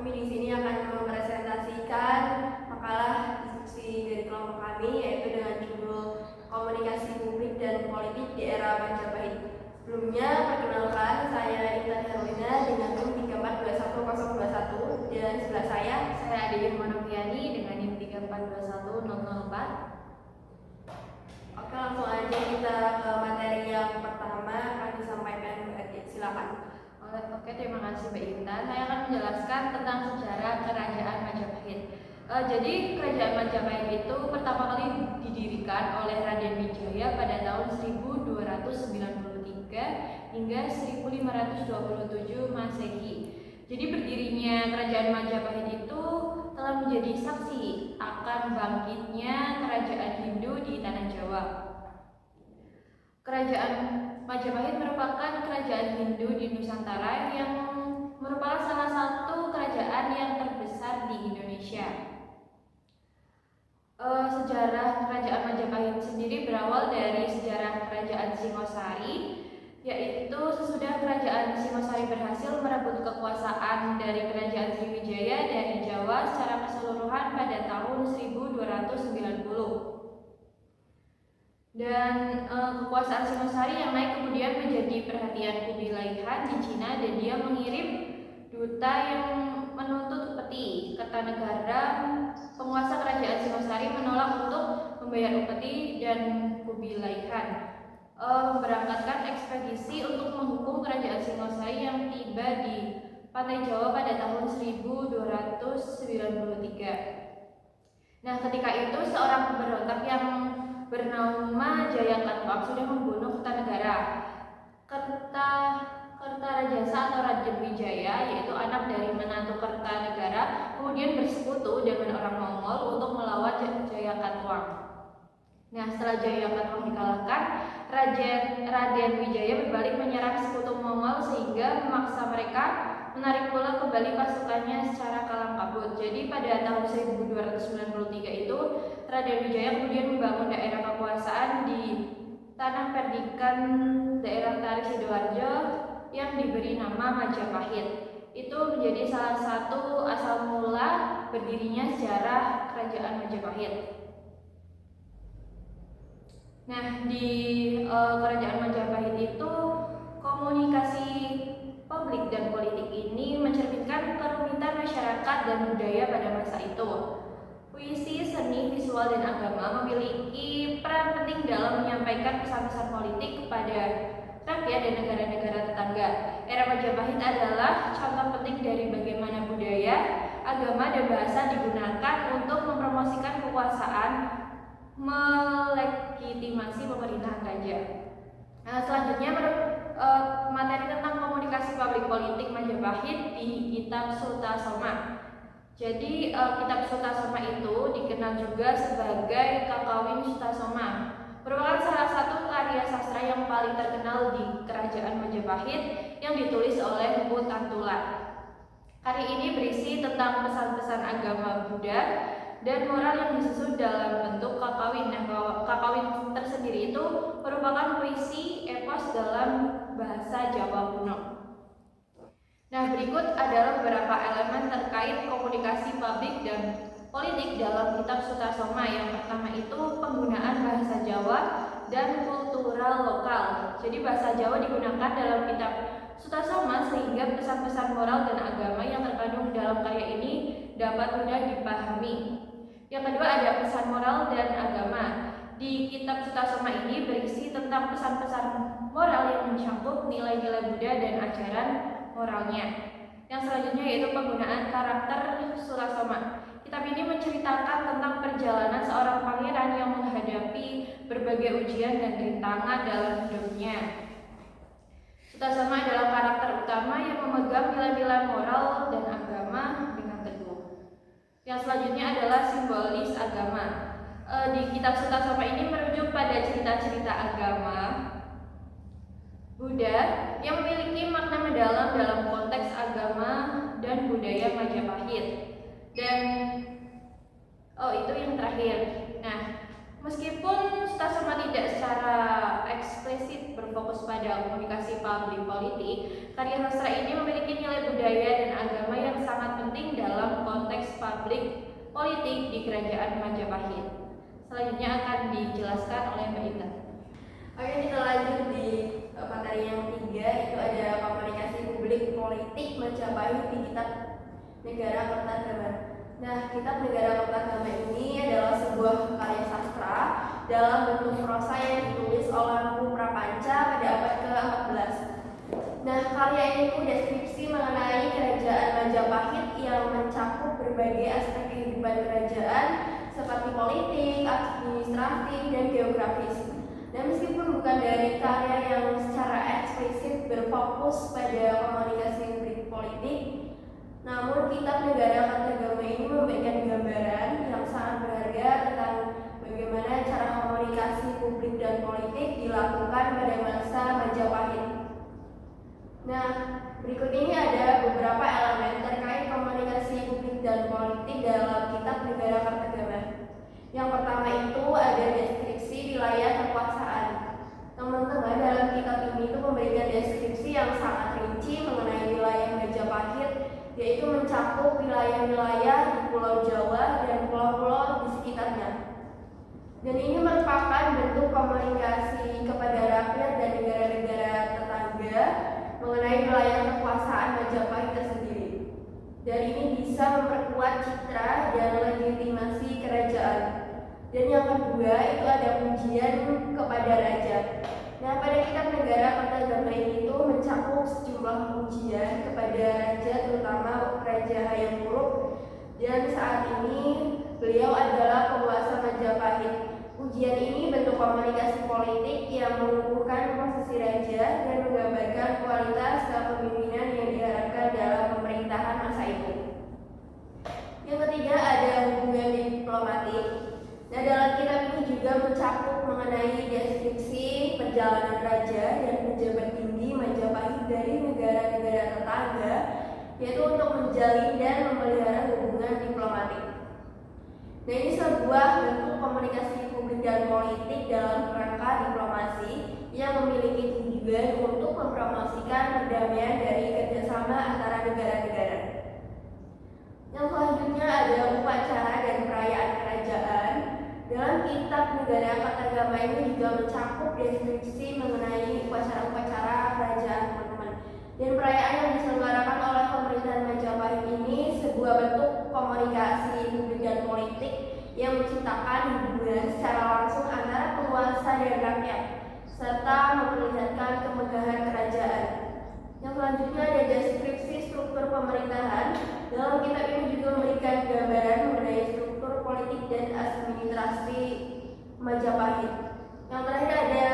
Kami di sini akan mempresentasikan makalah diskusi dari kelompok kami, yaitu dengan judul Komunikasi Publik dan Politik di Era Majapahit. Sebelumnya, perkenalkan, saya Intan Herlina dengan NIM 3421021 dan sebelah saya Adeline Monoviani dengan NIM 3421004. Oke, langsung aja kita ke materi yang pertama akan disampaikan Mbak Adit. Silakan. Oke, terima kasih Mbak Intan. Saya akan menjelaskan tentang sejarah Kerajaan Majapahit. Jadi Kerajaan Majapahit itu pertama kali didirikan oleh Raden Wijaya pada tahun 1293 hingga 1527 Masehi. Jadi berdirinya Kerajaan Majapahit itu telah menjadi saksi akan bangkitnya Kerajaan Hindu di Tanah Jawa. Kerajaan Majapahit merupakan kerajaan Hindu di Nusantara yang merupakan salah satu kerajaan yang terbesar di Indonesia. Sejarah Kerajaan Majapahit sendiri berawal dari sejarah Kerajaan Singosari, yaitu sesudah Kerajaan Singosari berhasil merebut kekuasaan dari Kerajaan Sriwijaya dari Jawa secara keseluruhan pada tahun 1290. Dan kekuasaan Singosari yang naik kemudian menjadi perhatian Kubilai Khan di Cina, dan dia mengirim duta yang menuntut upeti. Kertanegara, penguasa kerajaan Singosari, menolak untuk membayar upeti, dan Kubilai Khan memberangkatkan ekspedisi untuk menghukum kerajaan Singosari yang tiba di pantai Jawa pada tahun 1293. Nah, ketika itu seorang pemberontak yang bernama Jayakatwang sudah membunuh Kertanegara. Kertarajasa atau Raden Wijaya, yaitu anak dari menantu Kertanegara, kemudian bersekutu dengan orang Mongol untuk melawan Jayakatwang. Nah, setelah Jayakatwang dikalahkan, Raden Wijaya berbalik menyerang sekutu Mongol sehingga memaksa mereka menarik pula kembali pasukannya secara kalang kabut. Jadi pada tahun 1293 itu Raden Wijaya kemudian membangun daerah kekuasaan di tanah perdikan daerah Tari Sidoarjo yang diberi nama Majapahit. Itu menjadi salah satu asal mula berdirinya sejarah Kerajaan Majapahit. Nah, di Kerajaan Majapahit itu komunikasi publik dan politik ini mencerminkan kerumitan masyarakat dan budaya pada masa itu. Puisi, seni, visual, dan agama memiliki peran penting dalam menyampaikan pesan-pesan politik kepada rakyat dan negara-negara tetangga. Era Majapahit adalah contoh penting dari bagaimana budaya, agama, dan bahasa digunakan untuk mempromosikan kekuasaan, melegitimasi pemerintahan raja. Nah, selanjutnya materi tentang komunikasi publik politik Majapahit di Kitab Sutasoma. Jadi Kitab Sutasoma itu dikenal juga sebagai Kakawin Sutasoma, merupakan salah satu karya sastra yang paling terkenal di Kerajaan Majapahit yang ditulis oleh Empu Tantula. Karya ini berisi tentang pesan-pesan agama Buddha dan moral yang disusun dalam bentuk kakawin. Nah, kakawin tersendiri itu merupakan puisi epos dalam bahasa Jawa kuno. Nah, berikut adalah beberapa elemen terkait komunikasi publik dan politik dalam Kitab Sutasoma. Yang pertama itu penggunaan bahasa Jawa dan kultural lokal. Jadi bahasa Jawa digunakan dalam Kitab Sutasoma sehingga pesan-pesan moral dan agama yang terkandung dalam karya ini dapat mudah dipahami. Yang kedua ada pesan moral dan agama. Di Kitab Sutasoma ini berisi tentang pesan-pesan moral yang mencakup nilai-nilai Buddha dan ajaran moralnya. Yang selanjutnya yaitu penggunaan karakter Sutasoma. Kitab ini menceritakan tentang perjalanan seorang pangeran yang menghadapi berbagai ujian dan rintangan dalam hidupnya. Sutasoma adalah karakter utama yang memegang nilai-nilai moral dan agama dengan teguh. Yang selanjutnya adalah simbolis agama. Di Kitab Sutasoma ini merujuk pada cerita-cerita agama Buddha yang memiliki makna mendalam dalam konteks agama dan budaya Majapahit. Dan itu yang terakhir. Nah, meskipun Sutasoma tidak secara eksplisit berfokus pada komunikasi publik politik, karya sastra ini memiliki nilai budaya dan agama yang sangat penting penting dalam konteks publik politik di Kerajaan Majapahit. Selanjutnya akan dijelaskan oleh Mbak Intan. Oke, kita lanjut di materi yang ketiga, itu ada komunikasi publik politik Majapahit di Kitab Negara Kertagama. Nah, Kitab Negara Kertagama ini adalah sebuah karya sastra dalam bentuk prosa yang ditulis oleh Ratu Prapanca pada abad ke-14. Nah, karya ini itu deskripsi mengenai kerajaan Majapahit yang mencakup berbagai aspek kehidupan kerajaan seperti politik, administratif, dan geografis. Dan meskipun bukan dari karya yang secara eksplisit berfokus pada komunikasi publik politik, namun Kitab Negara Kertagama ini memberikan gambaran yang sangat berharga tentang bagaimana cara komunikasi publik dan politik dilakukan pada masa Majapahit. Nah, berikut ini ada beberapa elemen terkait komunikasi publik dan politik dalam Kitab Negara Kertagama. Yang pertama itu ada deskripsi wilayah kekuasaan. Teman-teman, dalam kitab ini itu memberikan deskripsi yang sangat rinci mengenai wilayah Majapahit, yaitu mencakup wilayah-wilayah di Pulau Jawa dan pulau-pulau di sekitarnya. Dan ini merupakan bentuk komunikasi kepada rakyat dan negara-negara tetangga mengenai wilayah kekuasaan Majapahit tersendiri. Dan ini bisa memperkuat citra dan legitimasi kerajaan. Dan yang kedua itu ada pujian kepada raja. Nah, pada Kitab Negara Kertagama ini itu mencakup sejumlah pujian kepada raja, terutama Raja Hayam Wuruk. Dan saat ini beliau adalah penguasa Majapahit. Pujian ini bentuk komunikasi politik yang mengukuhkan posisi raja dan menggambarkan kualitas kepemimpinan yang diharapkan dalam pemerintahan masa itu. Yang ketiga ada hubungan diplomatik. Nah, dalam kitab ini juga mencakup mengenai deskripsi perjalanan raja dan pejabat tinggi Majapahit dari negara-negara tetangga, yaitu untuk menjalin dan memelihara hubungan diplomatik. Nah, ini sebuah bentuk komunikasi publik dan politik dalam kerangka diplomasi yang memiliki tujuan untuk mempromosikan perdamaian dari kerjasama antara negara-negara. Yang selanjutnya ada upacara dan perayaan kerajaan. Dalam Kitab Negara Kertagama ini juga mencakup deskripsi mengenai upacara-upacara kerajaan, teman-teman. Dan perayaan yang diselenggarakan oleh pemerintahan Majapahit ini sebuah bentuk komunikasi publik dan politik yang menciptakan hubungan secara langsung antara penguasa dan rakyat, serta memperlihatkan kemegahan kerajaan. Yang selanjutnya ada deskripsi struktur pemerintahan. Dalam kitab ini juga memberikan gambaran mengenai struktur politik dan administrasi Majapahit. Yang terakhir ada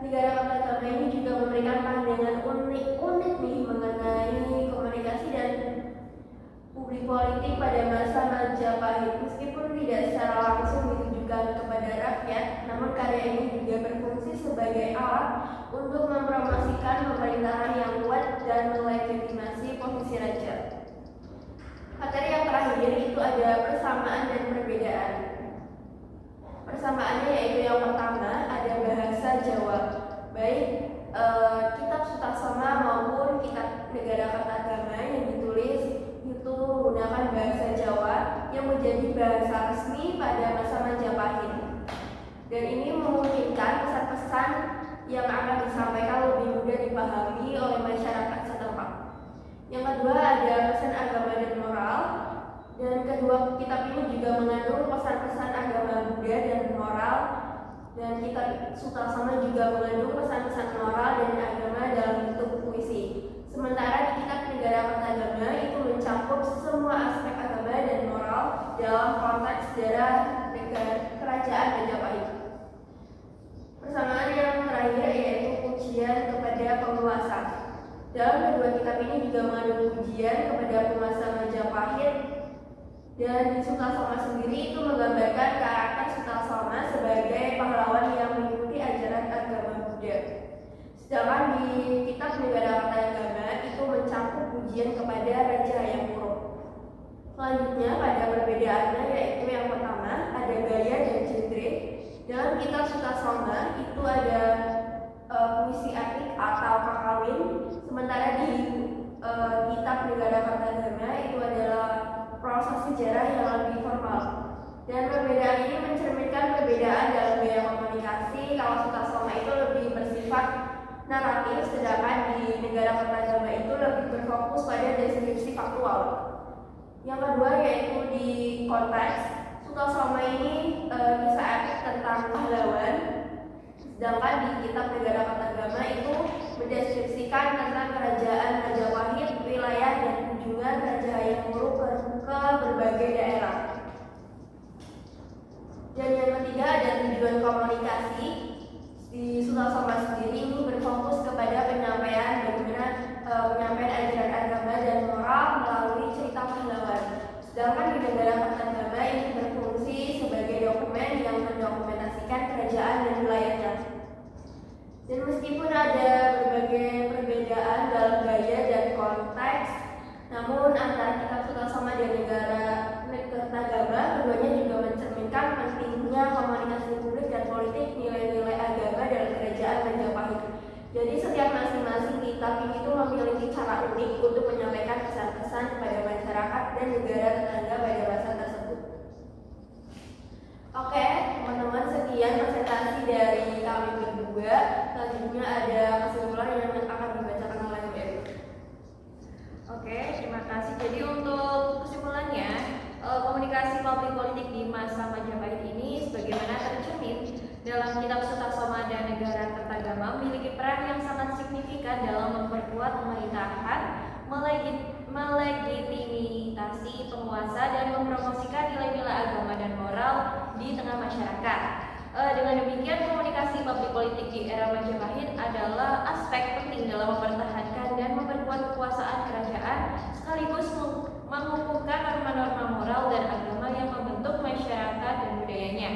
Negara Kertagama ini juga memberikan pandangan unik nih mengenai komunikasi dan publik politik pada masa Majapahit. Meskipun tidak secara langsung ditujukan kepada rakyat, namun karya ini juga berfungsi sebagai alat untuk mempromosikan pemerintahan yang kuat dan melegitimasi posisi raja. Materi yang terakhir itu ada persamaan dan perbedaan. Persamaannya yaitu yang pertama ada bahasa Jawa, baik Kitab Sutasoma maupun Kitab Negara Kertagama yang ditulis itu menggunakan bahasa Jawa yang menjadi bahasa resmi pada masa Majapahit. Dan ini memungkinkan pesan-pesan yang akan disampaikan lebih mudah dipahami oleh masyarakat setempat. Yang kedua ada pesan agama dan moral. Dan kedua kitab ini juga mengandung pesan-pesan agama Buddha dan moral. Dan kitab Sutasoma juga mengandung pesan-pesan moral dan agama dalam bentuk puisi. Sementara di Kitab Negara Kertagama itu mencakup semua aspek agama dan moral dalam konteks sejarah kerajaan Majapahit. Persamaan yang terakhir yaitu pujian kepada penguasa. Dalam kedua kitab ini juga mengandung pujian kepada penguasa Majapahit. Dan di Sutasoma sendiri itu menggambarkan karakter Sutasoma sebagai pahlawan yang mengikuti ajaran agama Buddha. Sedangkan di Kitab Negara Kertagama itu mencakup pujian kepada Raja Hayam Wuruk. Selanjutnya pada perbedaannya yaitu yang pertama ada gaya dan genre. Dalam Kitab Sutasoma itu ada puisi epik atau kakawin, sementara di Kitab Negara Kertagama itu adalah Dan perbedaan ini mencerminkan perbedaan dalam gaya komunikasi. Kalau Sutasoma itu lebih bersifat naratif, sedangkan di negara kertagama itu lebih berfokus pada deskripsi faktual. Yang kedua yaitu di konteks. Sutasoma ini kisah epik tentang pahlawan, sedangkan di kitab Negara Kertagama itu mendeskripsikan tentang kerajaan Majapahit, wilayah dan kunjungan Raja Hayam Wuruk ke berbagai daerah. Dan yang ketiga ada tujuan komunikasi. Di Sutasoma sendiri ini berfokus kepada penyampaian bagaimana penyampaian ajaran agama dan moral melalui cerita pahlawan. Sedangkan di Negara Kertagama ini berfungsi sebagai dokumen yang mendokumentasikan kerajaan dan wilayahnya. Dan meskipun ada berbagai perbedaan dalam gaya dan konteks, namun antara kitab Sutasoma dan Negara Kertagama keduanya juga mencerminkan pentingnya komunikasi publik dan politik nilai-nilai agama dalam kerajaan Majapahit. Jadi setiap masing-masing kitab ini itu memiliki cara unik untuk menyampaikan pesan-pesan kepada masyarakat dan negara tetangga pada masa tersebut. Oke, teman-teman, sekian presentasi dari kami berdua. Selanjutnya ada kesimpulan yang akan dibacakan oleh Bu Ewi. Oke, terima kasih. Jadi untuk kesimpulannya, komunikasi publik politik di masa Majapahit ini sebagaimana tercermin dalam kitab Sutasoma dan Negara Kertagama memiliki peran yang sangat signifikan dalam memperkuat pemerintahan, melegitimasi penguasa dan mempromosikan nilai-nilai agama dan moral di tengah masyarakat. Dengan demikian, komunikasi publik politik di era Majapahit adalah aspek penting dalam mempertahankan dan memperkuat kekuasaan kerajaan sekaligus mengukuhkan norma-norma moral dan agama yang membentuk masyarakat dan budayanya.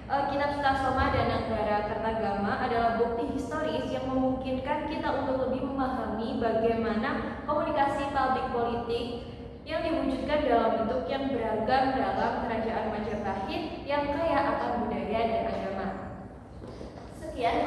Kitab Sutasoma dan Negara Kertagama adalah bukti historis yang memungkinkan kita untuk lebih memahami bagaimana komunikasi publik politik yang diwujudkan dalam bentuk yang beragam dalam kerajaan Majapahit yang kaya akan budaya dan agama. Sekian